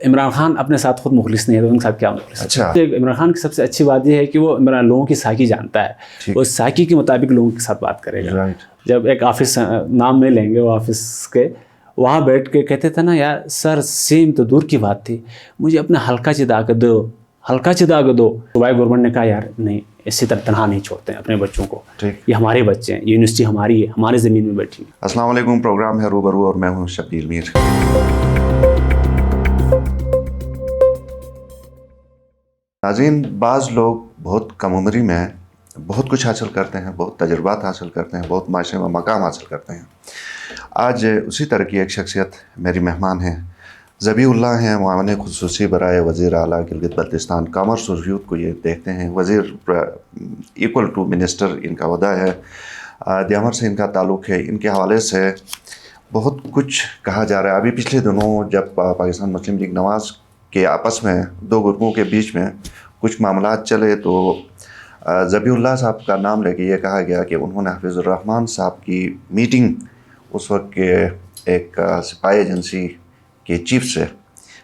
عمران خان اپنے ساتھ خود مخلص نہیں ہے تو ان کے ساتھ کیا مخلص؟ اچھا، عمران خان کی سب سے اچھی بات یہ ہے کہ وہ عمران لوگوں کی سائیکی جانتا ہے، وہ سائیکی کے مطابق لوگوں کے ساتھ بات کرے گا. جب ایک آفس نام میں لیں گے وہ آفس کے، وہاں بیٹھ کے کہتے تھے نا یار سر سیم تو دور کی بات تھی، مجھے اپنا ہلکا چدا کے دو، ہلکا چدا کے دو. صوبائی گورنمنٹ نے کہا یار نہیں اسی طرح تنہا نہیں چھوڑتے ہیں اپنے بچوں کو، یہ ہمارے بچے ہیں، یونیورسٹی ہماری ہے، ہماری زمین میں بیٹھی ہے. السلام علیکم، پروگرام ہے روبرو اور میں ہوں شبیر میر. ناظرین، بعض لوگ بہت کم عمری میں بہت کچھ حاصل کرتے ہیں، بہت تجربات حاصل کرتے ہیں، بہت معاشرے میں مقام حاصل کرتے ہیں. آج اسی طرح کی ایک شخصیت میری مہمان ہیں. ذبیح اللہ ہیں، معاون خصوصی برائے وزیر اعلیٰ گلگت بلتستان. کامرس اور یوتھ کو یہ دیکھتے ہیں. وزیر ایکول ٹو منسٹر ان کا عہدہ ہے. دیامر سے ان کا تعلق ہے. ان کے حوالے سے بہت کچھ کہا جا رہا ہے. ابھی پچھلے دنوں جب پاکستان مسلم لیگ نواز کے آپس میں دو گروپوں کے بیچ میں کچھ معاملات چلے تو ذبیح اللہ صاحب کا نام لے کے یہ کہا گیا کہ انہوں نے حفیظ الرحمان صاحب کی میٹنگ اس وقت کے ایک سپاہی ایجنسی کے چیف سے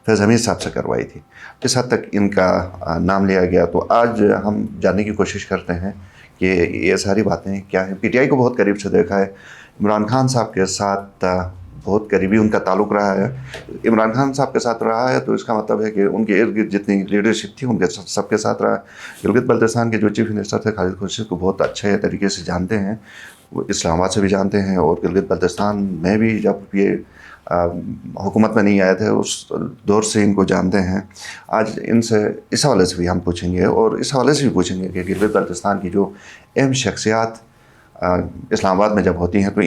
فیض حمید صاحب سے کروائی تھی. اس حد تک ان کا نام لیا گیا. تو آج ہم جاننے کی کوشش کرتے ہیں کہ یہ ساری باتیں کیا ہیں. پی ٹی آئی کو بہت قریب سے دیکھا ہے. عمران خان صاحب کے ساتھ بہت قریبی ان کا تعلق رہا ہے. عمران خان صاحب کے ساتھ رہا ہے تو اس کا مطلب ہے کہ ان کے ارد گرد جتنی لیڈرشپ تھی ان کے سب کے ساتھ رہا. گلگت بلتستان کے جو چیف منسٹر تھے خالد خورشید کو بہت اچھے طریقے سے جانتے ہیں. وہ اسلام آباد سے بھی جانتے ہیں اور گلگت بلتستان میں بھی جب یہ حکومت میں نہیں آئے تھے اس دور سے ان کو جانتے ہیں. آج ان سے اس حوالے سے بھی ہم پوچھیں گے اور اس حوالے سے بھی پوچھیں گے کہ گلگت بلتستان کی جو اہم شخصیات اسلام آباد میں جب ہوتی ہیں تو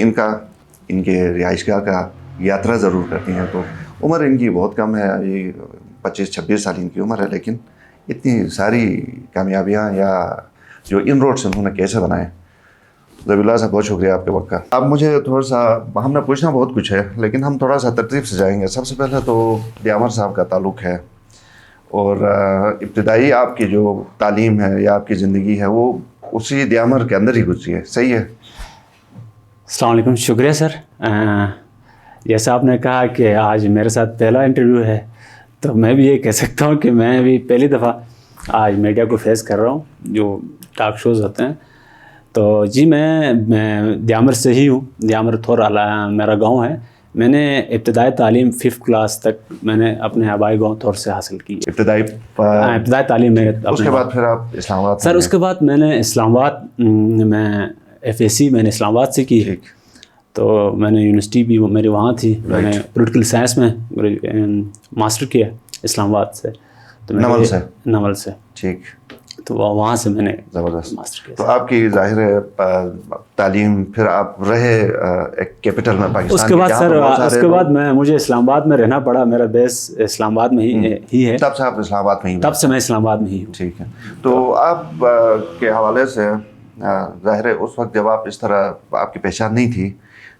ان کے رہائش گاہ کا یاترا ضرور کرتی ہیں. تو عمر ان کی بہت کم ہے، یہ 25-26 سال ان کی عمر ہے، لیکن اتنی ساری کامیابیاں یا جو ان روڈس انہوں نے کیسے بنائے. ذبیح اللہ صاحب بہت شکریہ آپ کے وقت کا. اب مجھے تھوڑا سا ہم نے پوچھنا بہت کچھ ہے لیکن ہم تھوڑا سا ترتیب سے جائیں گے. سب سے پہلے تو دیامر صاحب کا تعلق ہے اور ابتدائی آپ کی جو تعلیم ہے یا آپ کی زندگی ہے وہ اسی دیامر کے اندر ہی گزری ہے، صحیح ہے؟ السلام علیکم، شکریہ سر. جیسا آپ نے کہا کہ آج میرے ساتھ پہلا انٹرویو ہے تو میں بھی یہ کہہ سکتا ہوں کہ میں بھی پہلی دفعہ آج میڈیا کو فیس کر رہا ہوں جو ٹاک شوز ہوتے ہیں. تو جی میں دیامر سے ہی ہوں. دیامر تھور میرا گاؤں ہے. میں نے ابتدائی تعلیم 5th کلاس تک میں نے اپنے آبائی گاؤں تھور سے حاصل کی. ابتدائی تعلیم میں اس کے بعد پھر آپ اسلام آباد سر اس کے بعد میں نے اسلام آباد میں FSc میں نے اسلام آباد سے کی. تو میں نے یونیورسٹی بھی میری وہاں تھی. میں نے پولیٹیکل سائنس میں ماسٹر کیا اسلام آباد سے. تو نول سے ٹھیک. تو وہاں سے میں نے زبردست ماسٹر کیا. تو آپ کی ظاہر ہے تعلیم پھر آپ رہے ایک کیپٹل میں پاکستان. اس کے بعد سر اس کے بعد مجھے اسلام آباد میں رہنا پڑا. میرا بیس اسلام آباد میں ہی ہے. تب سے آپ اسلام آباد میں ہی؟ تب سے میں اسلام آباد میں ہی ہوں. ٹھیک ہے. تو آپ کے حوالے سے ظاہر ہے اس وقت جب آپ اس طرح آپ کی پہچان نہیں تھی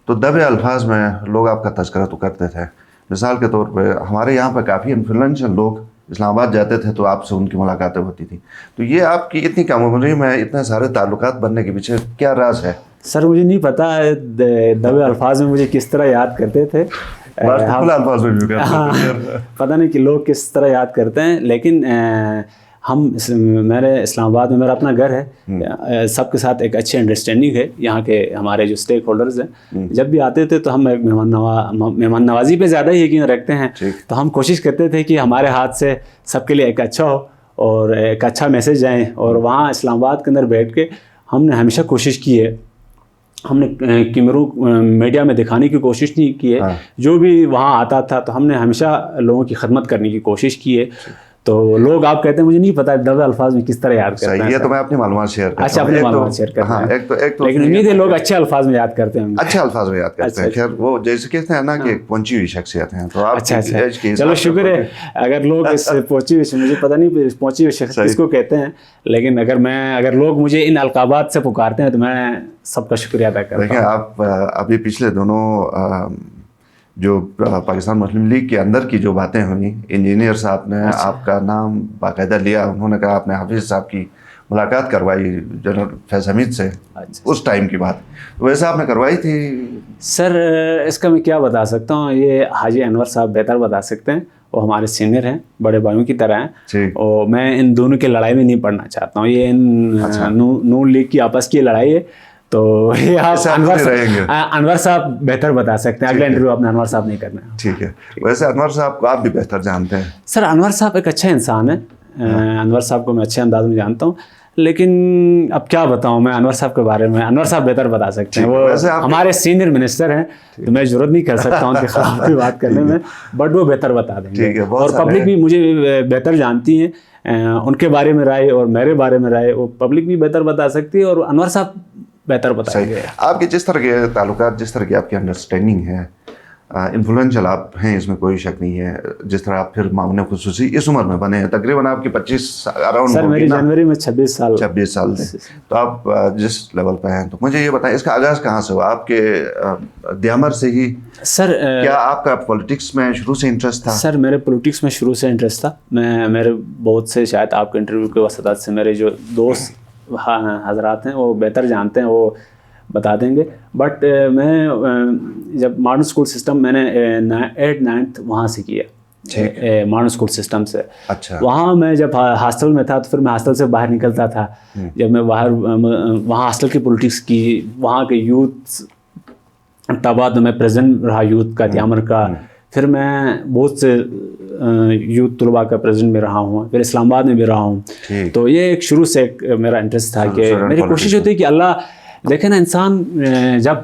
تو دبے الفاظ میں لوگ آپ کا تذکرہ تو کرتے تھے. مثال کے طور پہ ہمارے یہاں پہ کافی انفلوئنشل لوگ اسلام آباد جاتے تھے تو آپ سے ان کی ملاقاتیں ہوتی تھیں. تو یہ آپ کی اتنی کم عمری میں اتنے سارے تعلقات بننے کے پیچھے کیا راز ہے؟ سر مجھے نہیں پتا دبے الفاظ میں مجھے کس طرح یاد کرتے تھے. الفاظ میں بھی پتہ نہیں کہ لوگ کس طرح یاد کرتے ہیں. لیکن میرے اسلام آباد میں میرا اپنا گھر ہے. سب کے ساتھ ایک اچھی انڈرسٹینڈنگ ہے. یہاں کے ہمارے جو اسٹیک ہولڈرز ہیں جب بھی آتے تھے تو ہم مہمان نوازی پہ زیادہ ہی یقین رکھتے ہیں. تو ہم کوشش کرتے تھے کہ ہمارے ہاتھ سے سب کے لیے ایک اچھا ہو اور ایک اچھا میسیج جائیں. اور وہاں اسلام آباد کے اندر بیٹھ کے ہم نے ہمیشہ کوشش کی ہے، ہم نے کیمروں میڈیا میں دکھانے کی کوشش نہیں کی ہے. جو بھی وہاں آتا تھا تو ہم نے ہمیشہ لوگوں کی خدمت کرنے کی کوشش کی ہے. تو لوگ آپ کہتے ہیں مجھے نہیں پتا دبے الفاظ میں کس طرح یاد کرتے ہیں. یہ تو میں اپنی معلومات شیئر کرتا ہوں. اچھا اپنی معلومات شیئر کرتے ہیں لیکن امید ہے لوگ اچھے الفاظ میں یاد کرتے ہیں. اچھے الفاظ میں یاد کرتے ہیں. خیر وہ جیسے کہتے ہیں نا کہ پہنچی ہوئی شخصیت ہیں تو آپ اچھا چلو شکر ہے. اگر لوگ اس پہنچی ہوئی مجھے پتہ نہیں پہنچی ہوئی شخصیت کس کو کہتے ہیں لیکن اگر لوگ مجھے ان القابات سے پکارتے ہیں تو میں سب کا شکریہ ادا کرتا ہوں. دیکھیں آپ ابھی پچھلے دونوں جو پاکستان مسلم لیگ کے اندر کی جو باتیں ہوئیں، انجینئر صاحب نے آپ کا نام باقاعدہ لیا. انہوں نے کہا آپ نے حافظ صاحب کی ملاقات کروائی جنرل فیض حمید سے. اس ٹائم کی بات ویسے آپ نے کروائی تھی؟ سر اس کا میں کیا بتا سکتا ہوں، یہ حاجی انور صاحب بہتر بتا سکتے ہیں. وہ ہمارے سینئر ہیں, بڑے بھائیوں کی طرح ہیں, ٹھیک. اور میں ان دونوں کی لڑائی میں نہیں پڑھنا چاہتا ہوں. یہ نون لیگ کی آپس کی لڑائی ہے, تو یہ آپ انور صاحب بہتر بتا سکتے ہیں. اگلا انٹرویو آپ نے انور صاحب نہیں کرنا ہے. ٹھیک ہے. ویسے انور صاحب کو آپ بھی بہتر جانتے ہیں. سر انور صاحب ایک اچھا انسان ہے. انور صاحب کو میں اچھے انداز میں جانتا ہوں, لیکن اب کیا بتاؤں میں انور صاحب کے بارے میں. انور صاحب بہتر بتا سکتے ہیں, وہ ہمارے سینئر منسٹر ہیں, تو میں ضرورت نہیں کر سکتا ان کے خلاف بھی بات کرنے میں, بٹ وہ بہتر بتا دیں گے. اور پبلک بھی مجھے بہتر جانتی ہے, ان کے بارے میں رائے اور میرے بارے میں رائے وہ پبلک بھی بہتر بتا سکتی ہے, اور انور صاحب بہتر بتائیں گے. آپ کے جس طرح کے تعلقات, جس طرح کی آپ کی انڈرسٹینڈنگ ہے, انفلوئنشل آپ ہیں, اس میں کوئی شک نہیں ہے. جس طرح آپ پھر معاون خصوصی اس عمر میں بنے ہیں, تقریباً آپ کی 25 اراؤنڈ. سر میری جنوری میں 26 سال تھے, تو آپ جس لیول پہ ہیں, تو مجھے یہ بتائیں اس کا آغاز کہاں سے ہوا؟ آپ کے دیامر سے ہی سر؟ کیا آپ کا پولیٹکس میں شروع سے انٹرسٹ تھا؟ سر میرے پولیٹکس میں شروع سے انٹرسٹ تھا. میرے بہت سے, شاید آپ کے انٹرویو کے وسطات سے میرے جو دوست حضرات ہیں وہ بہتر جانتے ہیں, وہ بتا دیں گے. بٹ میں جب ماڈرن اسکول سسٹم میں نے 8th 9th وہاں سے کیا, ماڈرن اسکول سسٹم سے. اچھا. وہاں میں جب ہاسٹل میں تھا تو پھر میں ہاسٹل سے باہر نکلتا تھا. جب میں باہر وہاں ہاسٹل کی پولیٹکس کی, وہاں کے یوتھ بعد میں پریزیڈنٹ رہا یوتھ کا دیامر کا. پھر میں بہت سے یوتھ طلباء کا پریزیڈنٹ بھی رہا ہوں, پھر اسلام آباد میں بھی رہا ہوں. تو یہ ایک شروع سے ایک میرا انٹرسٹ تھا کہ میری کوشش ہوتی ہے کہ اللہ دیکھیں نا, انسان جب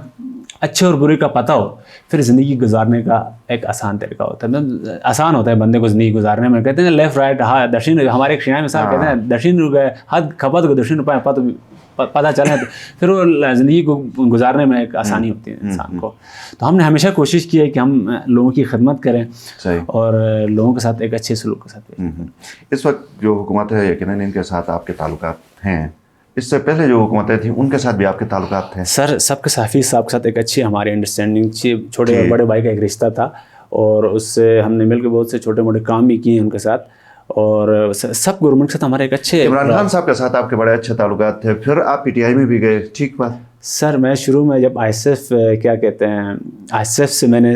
اچھے اور برے کا پتہ ہو پھر زندگی گزارنے کا ایک آسان طریقہ ہوتا ہے. آسان ہوتا ہے بندے کو زندگی گزارنے میں. کہتے ہیں لیفٹ رائٹ ہاں دشین, ہمارے ایک شیعہ مثال کہتے ہیں دشین گئے حد کھپت کو دشین روپئے پتہ چلے تو پھر وہ زندگی کو گزارنے میں ایک آسانی ہوتی ہے انسان کو. تو ہم نے ہمیشہ کوشش کی ہے کہ ہم لوگوں کی خدمت کریں اور لوگوں کے ساتھ ایک اچھے سلوک کے ساتھ. اس وقت جو حکومت ہے یقیناً ان کے ساتھ آپ کے تعلقات ہیں, اس سے پہلے جو حکومتیں تھیں ان کے ساتھ بھی آپ کے تعلقات تھے؟ سر سب کے حفیظ صاحب کے ساتھ ایک اچھی ہماری انڈرسٹینڈنگ تھی. چھوٹے اور بڑے بھائی کا ایک رشتہ تھا, اور اس سے ہم نے مل کے بہت سے چھوٹے موٹے کام بھی کیے ہیں ان کے ساتھ. اور سب گورنمنٹ کے ساتھ ہمارے ایک اچھے. عمران خان صاحب کے ساتھ آپ کے بڑے اچھے تعلقات تھے, پھر آپ PTI میں بھی گئے, ٹھیک بات؟ سر میں شروع میں جب ISF کیا کہتے ہیں ISF سے میں نے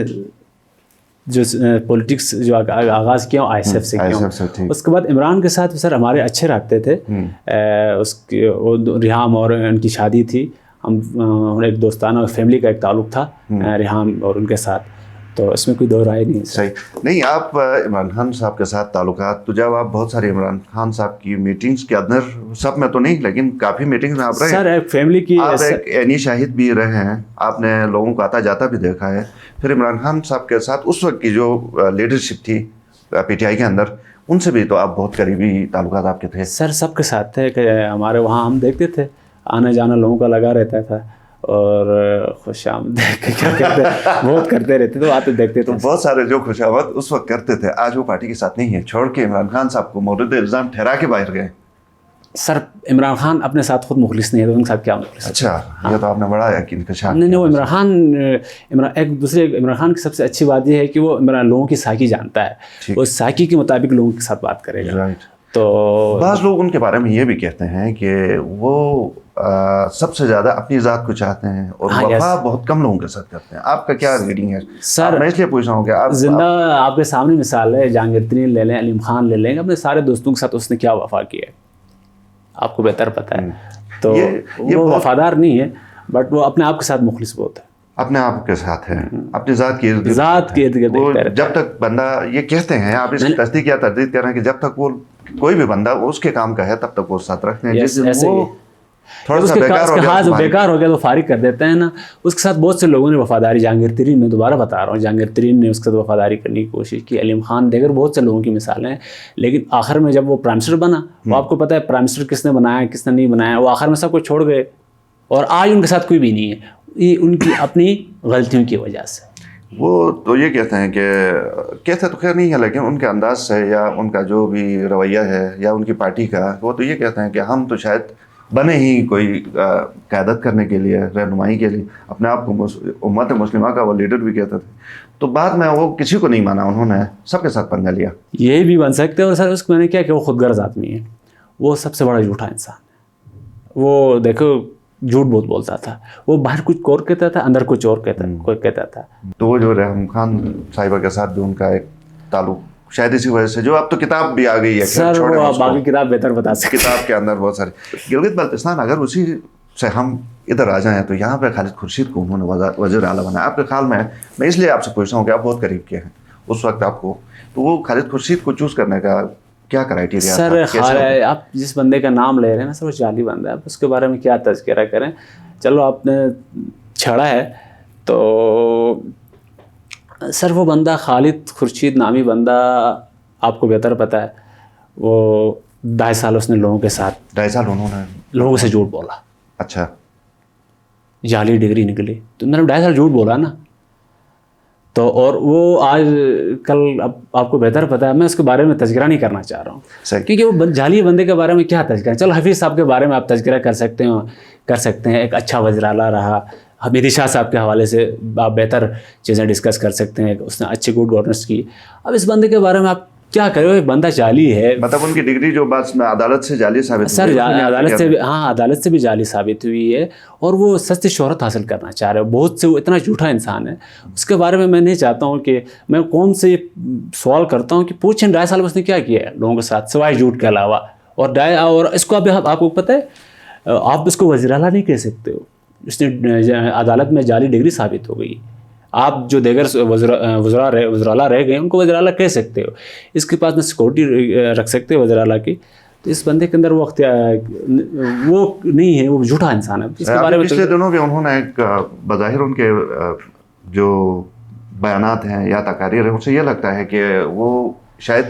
جو پولیٹکس جو آغاز کیا ISF سے کیا. اس کے بعد عمران کے ساتھ سر ہمارے اچھے رابطے تھے. اس کی ریحام اور ان کی شادی تھی, ہم ایک دوستانہ اور فیملی کا ایک تعلق تھا ریحام اور ان کے ساتھ, تو اس میں کوئی دو رائے نہیں. صحیح نہیں. آپ عمران خان صاحب کے ساتھ تعلقات, تو جب آپ بہت ساری عمران خان صاحب کی میٹنگز کے اندر, سب میں تو نہیں لیکن کافی میٹنگز میں آپ رہے سر, ایک فیملی کی, آپ ایک عینی شاہد بھی رہے ہیں, آپ نے لوگوں کو آتا جاتا بھی دیکھا ہے. پھر عمران خان صاحب کے ساتھ اس وقت کی جو لیڈرشپ تھی PTI کے اندر, ان سے بھی تو آپ بہت قریبی تعلقات آپ کے تھے. سر سب کے ساتھ تھے کہ ہمارے وہاں ہم دیکھتے تھے آنا جانا لوگوں کا لگا رہتا تھا, اور خوش آمد کیا کہتے بہت کرتے رہتے, تو آتے دیکھتے تھے. بہت سارے جو خوش آمد اس وقت کرتے تھے آج وہ پارٹی کے ساتھ نہیں ہے, چھوڑ کے عمران خان صاحب کو مورد الزام ٹھہرا کے باہر گئے. سر عمران خان اپنے ساتھ خود مخلص نہیں ہے, تو ان کے ساتھ کیا مخلص؟ اچھا, یہ تو آپ نے بڑا یقین کشا. نہیں وہ عمران خان ایک دوسرے عمران خان کی سب سے اچھی بات یہ ہے کہ وہ لوگوں کی سائیکی جانتا ہے, وہ سائیکی کے مطابق لوگوں کے ساتھ بات کرے گا. تو بعض لوگ ان کے بارے میں یہ بھی کہتے ہیں کہ وہ سب سے زیادہ اپنی ذات کو چاہتے ہیں اور وفا بہت کم لوگوں کے ساتھ کرتے ہیں. آپ کا کیا ریڈنگ ہے سر؟ میں اس لیے پوچھ رہا ہوں کہ آپ زندہ آپ کے سامنے مثال ہے, جہانگیر ترین لے لیں, علیم خان لے لیں, اپنے سارے دوستوں کے ساتھ اس نے کیا وفا کیا ہے آپ کو بہتر پتہ ہے. تو وہ وفادار نہیں ہے, بٹ وہ اپنے آپ کے ساتھ مخلص بہت ہے, اپنے آپ کے ساتھ ہے, اپنی ذات کی ارد گرد. جب تک بندہ یہ کہتے ہیں, آپ اس کی تصدیق یا تردید کر رہے ہیں کہ جب تک وہ کوئی بھی بندہ اس کے کام کا ہے تب تک وہ ساتھ رکھتے ہیں. جس وہ تھوڑا سا بیکار ہو گیا تو فارغ کر دیتے ہیں نا. اس کے ساتھ بہت سے لوگوں نے وفاداری, جہانگیر ترین میں دوبارہ بتا رہا ہوں, جہانگیر ترین نے اس کے ساتھ وفاداری کرنے کی کوشش کی, علیم خان دیگر بہت سے لوگوں کی مثالیں ہیں. لیکن آخر میں جب وہ پرائم منسٹر بنا, وہ آپ کو پتہ ہے پرائم منسٹر کس نے بنایا کس نے نہیں بنایا, وہ آخر میں سب کو چھوڑ گئے, اور آج ان کے ساتھ کوئی بھی نہیں ہے. یہ ان کی اپنی غلطیوں کی وجہ سے. وہ تو یہ کہتے ہیں کہ کہتے تو خیر نہیں ہے, لیکن ان کے انداز سے یا ان کا جو بھی رویہ ہے یا ان کی پارٹی کا, وہ تو یہ کہتے ہیں کہ ہم تو شاید بنے ہی کوئی قیادت کرنے کے لیے, رہنمائی کے لیے, اپنے آپ کو امت مسلمہ کا وہ لیڈر بھی کہتے تھے. تو بعد میں وہ کسی کو نہیں مانا, انہوں نے سب کے ساتھ پنگا لیا. یہ بھی بن سکتے ہیں. اور سر اس کو میں نے کیا کہ وہ خود غرض آدمی ہے, وہ سب سے بڑا جھوٹا انسان ہے. وہ دیکھو جھوٹ بہت بولتا تھا, وہ باہر کچھ اور کہتا تھا, اندر کچھ اور کہتا تھا. تو وہ جو رحم خان صاحبہ کے ساتھ بھی ان کا ایک تعلق شاید اسی وجہ سے جو اب تو کتاب بھی آ گئی ہے. سر وہ باقی کتاب بہتر بتا سکتے. کتاب کے اندر بہت سارے. گلگت بلتستان اگر اسی سے ہم ادھر آ جائیں تو یہاں پہ خالد خورشید کو انہوں نے وزیر اعلیٰ بنایا. آپ کے خیال میں اس لیے آپ سے پوچھتا ہوں کہ آپ بہت قریب کے ہیں اس وقت آپ کو, تو وہ خالد خورشید کو چوز کرنے کا کیا کرائٹیریا سر؟ آپ جس بندے کا نام لے رہے ہیں نا سر وہ جعلی بندہ ہے, آپ اس کے بارے میں کیا تذکرہ کریں. چلو آپ نے چھڑا ہے تو سر وہ بندہ خالد خورشید نامی بندہ آپ کو بہتر پتہ ہے, وہ 2.5 سال اس نے لوگوں کے ساتھ 2.5 سال انہوں نے لوگوں سے جھوٹ بولا. اچھا, جعلی ڈگری نکلی تو میں نے 2.5 سال جھوٹ بولا نا. تو اور وہ آج کل اب آپ کو بہتر پتہ ہے, میں اس کے بارے میں تذکرہ نہیں کرنا چاہ رہا ہوں کیونکہ وہ جعلی بندے کے بارے میں کیا تذکرہ. چلو حفیظ صاحب کے بارے میں آپ تذکرہ کر سکتے ہیں, ایک اچھا وزیر اعلیٰ رہا. حمیدی شاہ صاحب کے حوالے سے آپ بہتر چیزیں ڈسکس کر سکتے ہیں, اس نے اچھی گڈ گورننس کی. اب اس بندے کے بارے میں آپ کیا کرو, ایک بندہ جعلی ہے. مطلب ان کی ڈگری جو بات میں عدالت سے جعلی ثابت سر عدالت سے بھی, ہاں عدالت سے بھی جعلی ثابت ہوئی ہے, اور وہ سستی شہرت حاصل کرنا چاہ رہے ہیں. بہت سے وہ اتنا جھوٹا انسان ہے, اس کے بارے میں نہیں چاہتا ہوں کہ میں کون سے سوال کرتا ہوں کہ پوچھیں 2.5 سال میں اس نے کیا کیا ہے لوگوں کے ساتھ سوائے جھوٹ کے علاوہ. اور اس کو ابھی آپ کو پتہ ہے آپ اس کو وزیر اعلیٰ نہیں کہہ سکتے ہو, اس نے عدالت میں جعلی ڈگری ثابت ہو گئی. آپ جو دیگر وزراء رہ گئے ان کو وزیر اعلیٰ کہہ سکتے ہو, اس کے پاس میں سیکورٹی رکھ سکتے ہو وزیر اعلیٰ کی. تو اس بندے کے اندر وہ نہیں ہے, وہ جھوٹا انسان ہے. اس کے بارے میں پچھلے دنوں کے انہوں نے ایک بظاہر ان کے جو بیانات ہیں یا تقاریر ہیں ان سے یہ لگتا ہے کہ وہ شاید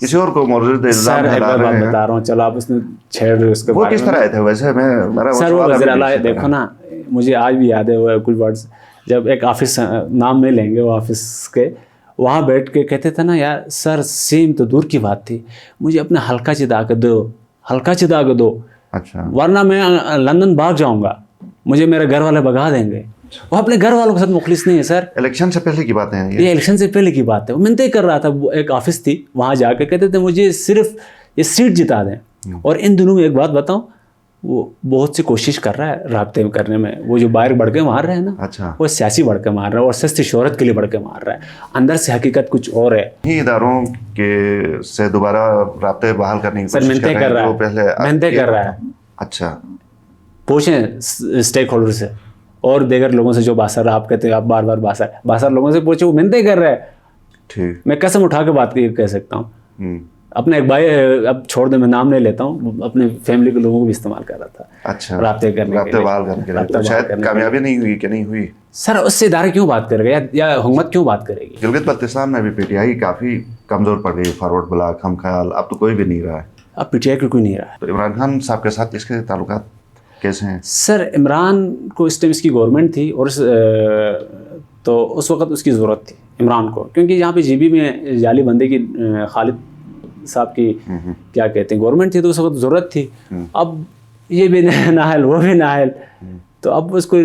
کسی اور کو مورد الزام ڈال رہے ہیں. بتا رہا ہوں, چلو آپ اس نے چھیڑ رہے اس کے وہ کس طرح آئے تھے ویسے؟ سر وہ وزیر اعلیٰ دیکھو نا, مجھے آج بھی یاد ہے وہ کچھ ورڈز, جب ایک آفس نام نہیں لیں گے وہ آفس کے, وہاں بیٹھ کے کہتے تھے نا یار سر سیم تو دور کی بات تھی, مجھے اپنا ہلکا چدا کے دو اچھا, ورنہ میں لندن بھاگ جاؤں گا, مجھے میرے گھر والے بھگا دیں گے. وہ اپنے گھر والوں کے ساتھ مخلص نہیں ہے سر. الیکشن سے پہلے کی بات ہے یہ الیکشن سے پہلے کی بات ہے. وہ منتیں کر رہا تھا, وہ ایک آفس تھی وہاں جا کے کہتے تھے مجھے صرف یہ سیٹ جتا دیں. اور ان دنوں میں ایک بات بتاؤں, وہ بہت سی کوشش کر رہا ہے رابطے کرنے میں. وہ جو باہر بڑھ کے مار رہے ہیں نا, اچھا, وہ سیاسی بڑھ کے مار رہا ہے اور سستی شہرت کے لیے بڑھ کے مار رہا ہے, اندر سے حقیقت کچھ اور ہے. ہی اداروں کے سے دوبارہ رابطے بحال کرنے کی کوشش کر رہا ہے. اچھا, پوچھیں اسٹیک ہولڈر سے اور دیگر لوگوں سے جو باثر آپ کہتے ہیں, آپ بار بار باثر لوگوں سے پوچھیں, وہ منتیں کر رہا ہے. ٹھیک, میں قسم اٹھا کے بات کہہ سکتا ہوں. اپنے ایک بھائی, اب چھوڑ دیں میں نام نہیں لیتا ہوں, اپنے فیملی کے لوگوں کو بھی استعمال کر رہا تھا. اچھا, رابطے کرنے کے لیے. شاید کامیابی نہیں ہوئی کہ نہیں ہوئی سر, اس سے ادارے کیوں بات کرے گا یا حکومت کیوں بات کرے گی؟ گلگت بلتستان میں بھی پی ٹی آئی کافی کمزور پڑ گئی, فارورڈ بلاک, ہم خیال, اب تو کوئی بھی نہیں رہا ہے. اب پی ٹی آئی کوئی نہیں رہا. تو عمران خان صاحب کے ساتھ اس کے تعلقات کیسے ہیں؟ سر عمران کو اس ٹائم اس کی گورنمنٹ تھی, اور تو اس وقت اس کی ضرورت تھی عمران کو, کیونکہ یہاں پہ جی بی میں جعلی بندے کی خالد صاحب کی کیا کہتے ہیں گورنمنٹ تھی, تو اس وقت ضرورت تھی. اب یہ بھی نااہل وہ بھی نااہل, تو اب اس کو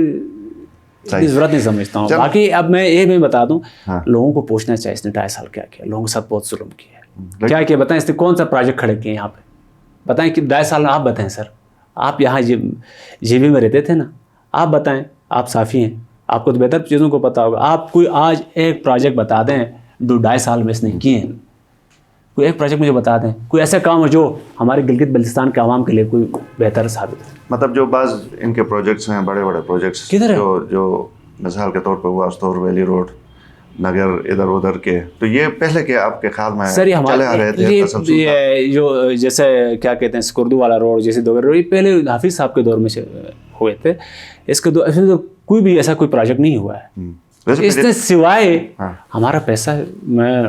ضرورت نہیں سمجھتا ہوں. باقی اب میں یہ بھی بتا دوں, لوگوں کو پوچھنا چاہیے اس نے 2.5 سال کیا کیا, لوگوں کے ساتھ بہت ظلم کیا ہے. کیا کیا بتائیں, اس نے کون سا پروجیکٹ کھڑے کیے یہاں پہ, بتائیں کہ 2.5 سال آپ بتائیں. سر آپ یہاں جی بی میں رہتے تھے نا, آپ بتائیں, آپ صافی ہیں, آپ کو تو بہتر چیزوں کو پتہ ہوگا. آپ کوئی آج ایک پروجیکٹ بتا دیں جو 2.5 سال میں اس نے کیے ہیں, کوئی ایک پروجیکٹ مجھے بتا دیں, کوئی ایسا کام ہو جو ہمارے گلگت بلتستان کے عوام کے لیے کوئی بہتر ثابت ہے. مطلب جو بعض ان کے پروجیکٹس ہیں, بڑے بڑے پروجیکٹس جو مثال کے طور پہ ہوا استور ویلی روڈ, نگر ادھر ادھر کے, تو یہ پہلے کے آپ کے خیال میں چلے آ رہے تھے, جو جیسے کیا کہتے ہیں سکردو والا روڈ, جیسے دوگر روڈ, یہ پہلے حافظ صاحب کے دور میں ہوئے تھے. اس کے کوئی بھی ایسا کوئی پروجیکٹ نہیں ہوا ہے اس نے, سوائے ہمارا پیسہ. میں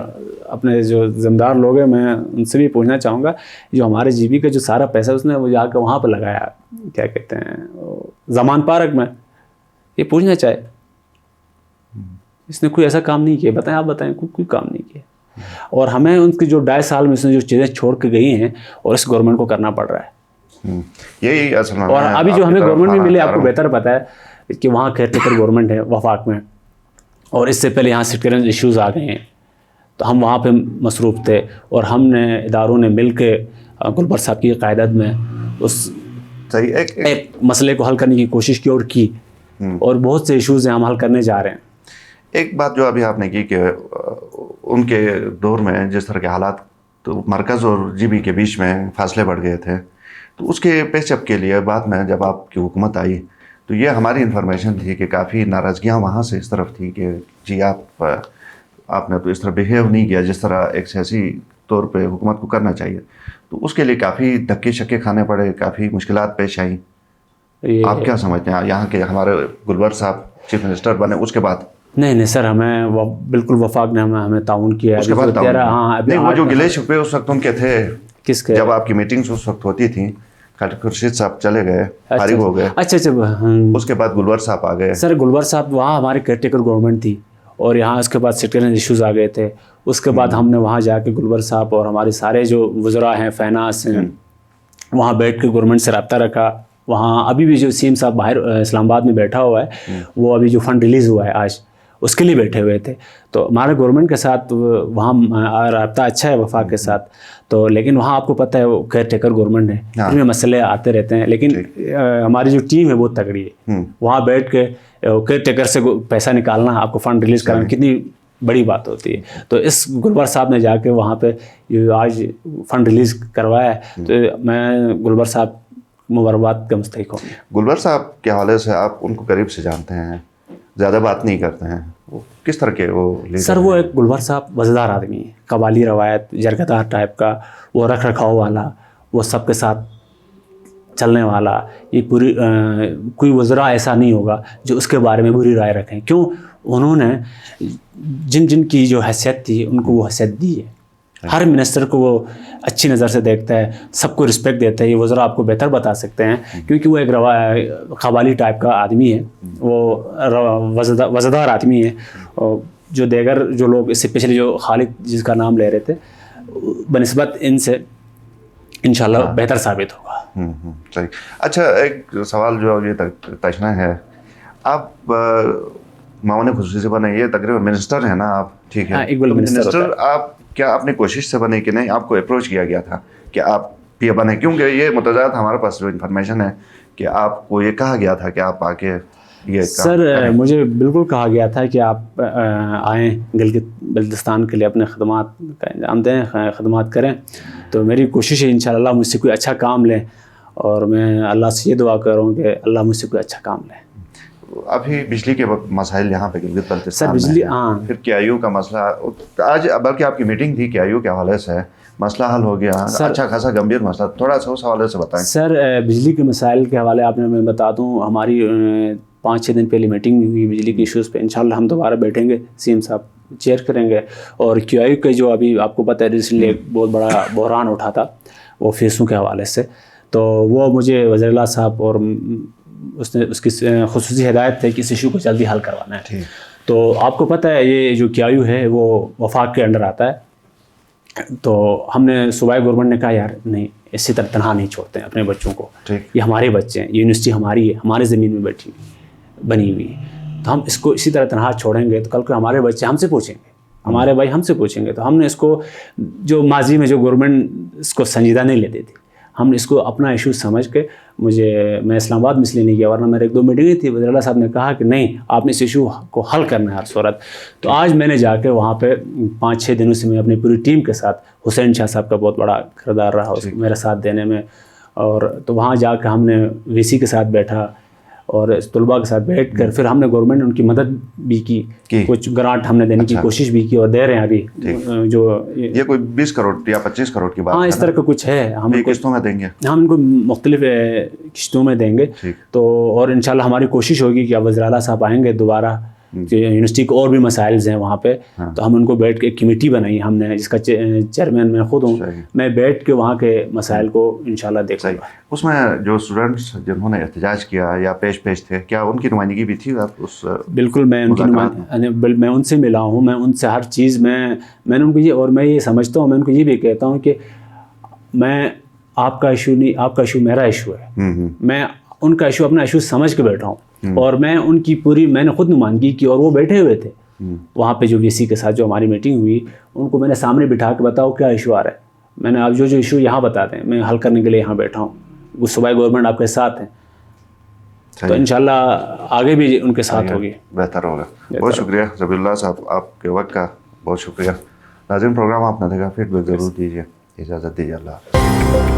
اپنے جو ذمہ دار لوگ ہیں میں ان سے بھی پوچھنا چاہوں گا, جو ہمارے جی بی کا جو سارا پیسہ اس نے وہ جا کے وہاں پہ لگایا, کیا کہتے ہیں زمان پارک میں, یہ پوچھنا چاہے اس نے کوئی ایسا کام نہیں کیا. بتائیں, آپ بتائیں, کوئی کام نہیں کیا. اور ہمیں ان کی جو 2.5 سال میں اس نے جو چیزیں چھوڑ کے گئی ہیں, اور اس گورنمنٹ کو کرنا پڑ رہا ہے. یہی اصل میں, اور ابھی جو ہمیں گورنمنٹ بھی ملی, آپ کو بہتر پتہ ہے کہ وہاں کیئر ٹیکر گورنمنٹ ہے وفاق میں, اور اس سے پہلے یہاں سیکٹریل ایشوز آ گئے ہیں, تو ہم وہاں پہ مصروف تھے, اور ہم نے اداروں نے مل کے گلبر صاحب کی قیادت میں اس ایک مسئلے کو حل کرنے کی کوشش کی, اور بہت سے ایشوز ہیں ہم حل کرنے جا رہے ہیں. ایک بات جو ابھی آپ نے کی کہ ان کے دور میں جس طرح کے حالات تو مرکز اور جی بی کے بیچ میں فاصلے بڑھ گئے تھے، تو اس کے پیش اپ کے لیے بعد میں جب آپ کی حکومت آئی تو یہ ہماری انفارمیشن تھی کہ کافی ناراضگیاں وہاں سے اس طرف تھی کہ جی آپ نے تو اس طرح بیہیو نہیں کیا جس طرح ایک سیاسی طور پہ حکومت کو کرنا چاہیے، تو اس کے لیے کافی دھکے شکے کھانے پڑے، کافی مشکلات پیش آئیں. آپ کیا سمجھتے ہیں یہاں کے ہمارے گلبر صاحب چیف منسٹر بنے اس کے بعد؟ نہیں سر، ہمیں بالکل وفاق نے ہمیں تعاون کیا. اس کے بعد نہیں، وہ جو گلے شکوے اس وقت ان کے تھے، کس کے؟ جب آپ کی میٹنگز اس وقت ہوتی تھیں، خورشید صاحب چلے گئے، فارغ ہو گئے. اچھا اس کے بعد گلبر صاحب آ گئے. سر گلبر صاحب وہاں ہماری کیئر ٹیکر گورنمنٹ تھی، اور یہاں اس کے بعد سیکٹریل ایشوز آ گئے تھے. اس کے بعد ہم نے وہاں جا کے گلبر صاحب اور ہمارے سارے جو وزراء ہیں، فائنانس ہیں، وہاں بیٹھ کے گورنمنٹ سے رابطہ رکھا. وہاں ابھی بھی جو سی ایم صاحب باہر اسلام آباد میں بیٹھا ہوا ہے، وہ ابھی جو فنڈ ریلیز ہوا ہے آج، اس کے لیے بیٹھے ہوئے تھے. تو ہمارے گورنمنٹ کے ساتھ وہاں رابطہ اچھا ہے وفاق کے ساتھ. تو لیکن وہاں آپ کو پتہ ہے وہ کیئر ٹیکر گورنمنٹ ہے، اس میں مسئلے آتے رہتے ہیں. لیکن ہماری جو ٹیم ہے بہت تگڑی ہے. وہاں بیٹھ کے کیئر ٹیکر سے پیسہ نکالنا، آپ کو فنڈ ریلیز کرنا کتنی بڑی بات ہوتی ہے. تو اس گلبر صاحب نے جا کے وہاں پہ آج فنڈ ریلیز کروایا ہے. تو میں گلبر صاحب مبارکباد کا مستحق ہوں. گلبر صاحب کے حوالے سے آپ ان کو قریب سے جانتے ہیں، زیادہ بات نہیں کرتے ہیں، وہ کس طرح کے وہ لیڈر؟ سر وہ ایک گلبر صاحب وزدار آدمی ہے، قبالی روایت، جرگدار ٹائپ کا، وہ رکھ رکھاؤ والا، وہ سب کے ساتھ چلنے والا. یہ پوری کوئی وزراء ایسا نہیں ہوگا جو اس کے بارے میں بری رائے رکھیں. کیوں؟ انہوں نے جن کی جو حیثیت تھی ان کو وہ حیثیت دی ہے. ہر منسٹر کو وہ اچھی نظر سے دیکھتا ہے، سب کو رسپیکٹ دیتا ہے. یہ وزراء آپ کو بہتر بتا سکتے ہیں، کیونکہ وہ ایک قبالی ٹائپ کا آدمی ہے، وہ وزدار آدمی ہے. جو دیگر جو لوگ اس سے پچھلے جو خالد جس کا نام لے رہے تھے، بنسبت ان سے انشاءاللہ بہتر ثابت ہوگا. صحیح. اچھا، ایک سوال جو یہ تشنا ہے، آپ معاون خصوصی سے بنے، یہ تقریباً منسٹر ہیں نا آپ؟ ٹھیک ہے، منسٹر آپ کیا اپنے کوشش سے بنے کہ نہیں آپ کو اپروچ کیا گیا تھا کہ آپ یہ بنے؟ کیونکہ یہ متضاد ہمارے پاس جو انفارمیشن ہے کہ آپ کو یہ کہا گیا تھا کہ آپ آ کے یہ سر مجھے بالکل کہا گیا تھا کہ آپ آئیں گلگت بلتستان کے لیے، اپنے خدمات کا انجام دیں، خدمات کریں. تو میری کوشش ہے انشاءاللہ مجھ سے کوئی اچھا کام لیں، اور میں اللہ سے یہ دعا کر رہا ہوں کہ اللہ مجھ سے کوئی اچھا کام لیں. ابھی بجلی کے مسائل یہاں پہ گلگت بلتستان سر بجلی، پھر KIU کا مسئلہ آج، بلکہ آپ کی میٹنگ تھی KIU کے حوالے سے، مسئلہ حل ہو گیا، اچھا خاصا گمبھیر مسئلہ، تھوڑا سا اس حوالے سے بتائیں. سر بجلی کے مسائل کے حوالے آپ نے میں بتا دوں، ہماری 5-6 دن پہلے میٹنگ ہوئی بجلی کے ایشوز پہ. انشاءاللہ ہم دوبارہ بیٹھیں گے، CM صاحب چیئر کریں گے. اور KIU کے جو ابھی آپ کو پتہ ہے ریسنٹلی ایک بہت بڑا بحران اٹھا تھا وہ فیسوں کے حوالے سے، تو وہ مجھے وزیر اللہ صاحب اور اس کی خصوصی ہدایت ہے کہ اس ایشو کو جلدی حل کروانا ہے. تو آپ کو پتہ ہے یہ جو KIU ہے وہ وفاق کے انڈر آتا ہے. تو ہم نے صوبائی گورنمنٹ نے کہا یار نہیں، اسی طرح تنہا نہیں چھوڑتے ہیں اپنے بچوں کو. یہ ہمارے بچے ہیں، یونیورسٹی ہماری ہے، ہمارے زمین میں بنی ہوئی ہے. تو ہم اس کو اسی طرح تنہا چھوڑیں گے تو کل کو ہمارے بچے ہم سے پوچھیں گے، ہمارے بھائی ہم سے پوچھیں گے. تو ہم نے اس کو، جو ماضی میں جو گورنمنٹ اس کو سنجیدہ نہیں لیتی تھی، ہم نے اس کو اپنا ایشو سمجھ کے، میں اسلام آباد میں اس لیے نہیں گیا، ورنہ میرے 1-2 میٹنگیں تھی. وزیر اللہ صاحب نے کہا کہ نہیں، آپ نے اس ایشو کو حل کرنا ہے ہر صورت. تو آج میں نے جا کے وہاں پہ 5-6 دنوں سے میں اپنی پوری ٹیم کے ساتھ، حسین شاہ صاحب کا بہت بڑا کردار رہا میرا ساتھ دینے میں. اور تو وہاں جا کے ہم نے VC کے ساتھ بیٹھا اور طلباء کے ساتھ بیٹھ کر پھر ہم نے گورنمنٹ ان کی مدد بھی کی، کچھ گرانٹ ہم نے دینے کی کوشش بھی کی اور دے رہے ہیں ابھی. جو یہ کوئی 20 کروڑ یا 25 کروڑ کی بات، ہاں اس طرح کا کچھ ہے. ہم قسطوں میں دیں گے، ہم ان کو مختلف قسطوں میں دیں گے. تو اور انشاءاللہ ہماری کوشش ہوگی کہ اب وزیر اعلیٰ صاحب آئیں گے دوبارہ، یونیورسٹی کو اور بھی مسائل ہیں وہاں پہ، تو ہم ان کو بیٹھ کے ایک کمیٹی بنائی ہم نے، جس کا چیئرمین میں خود ہوں. میں بیٹھ کے وہاں کے مسائل کو انشاءاللہ دیکھوں گا. اس میں جو اسٹوڈنٹس جنہوں نے احتجاج کیا یا پیش تھے، کیا ان کی نمائندگی بھی تھی آپ اس؟ بالکل، میں ان کی میں ان سے ملا ہوں، میں ان سے ہر چیز میں نے ان کو یہ، اور میں یہ سمجھتا ہوں، میں ان کو یہ بھی کہتا ہوں کہ میں آپ کا ایشو نہیں، آپ کا ایشو میرا ایشو ہے. میں ان کا ایشو اپنا ایشو سمجھ کے بیٹھا ہوں، اور میں ان کی پوری، میں نے خود نمائندگی کی. اور وہ بیٹھے ہوئے تھے وہاں پہ جو VC کے ساتھ جو ہماری میٹنگ ہوئی، ان کو میں نے سامنے بٹھا کے بتاؤ کیا ایشو آ رہا ہے. میں نے آپ جو ایشو یہاں بتا دیں، میں حل کرنے کے لیے یہاں بیٹھا ہوں. وہ صوبائی گورنمنٹ آپ کے ساتھ ہیں. تو انشاءاللہ آگے بھی ان کے ساتھ ہوگی. بہتر ہوگا. بہت شکریہ ذبیح اللہ صاحب, آپ کے وقت کا بہت شکریہ. ناظرین پروگرام آپ نے دیکھا, فیڈ بیک ضرور دیجیے. اجازت دیجیے, اللہ حافظ.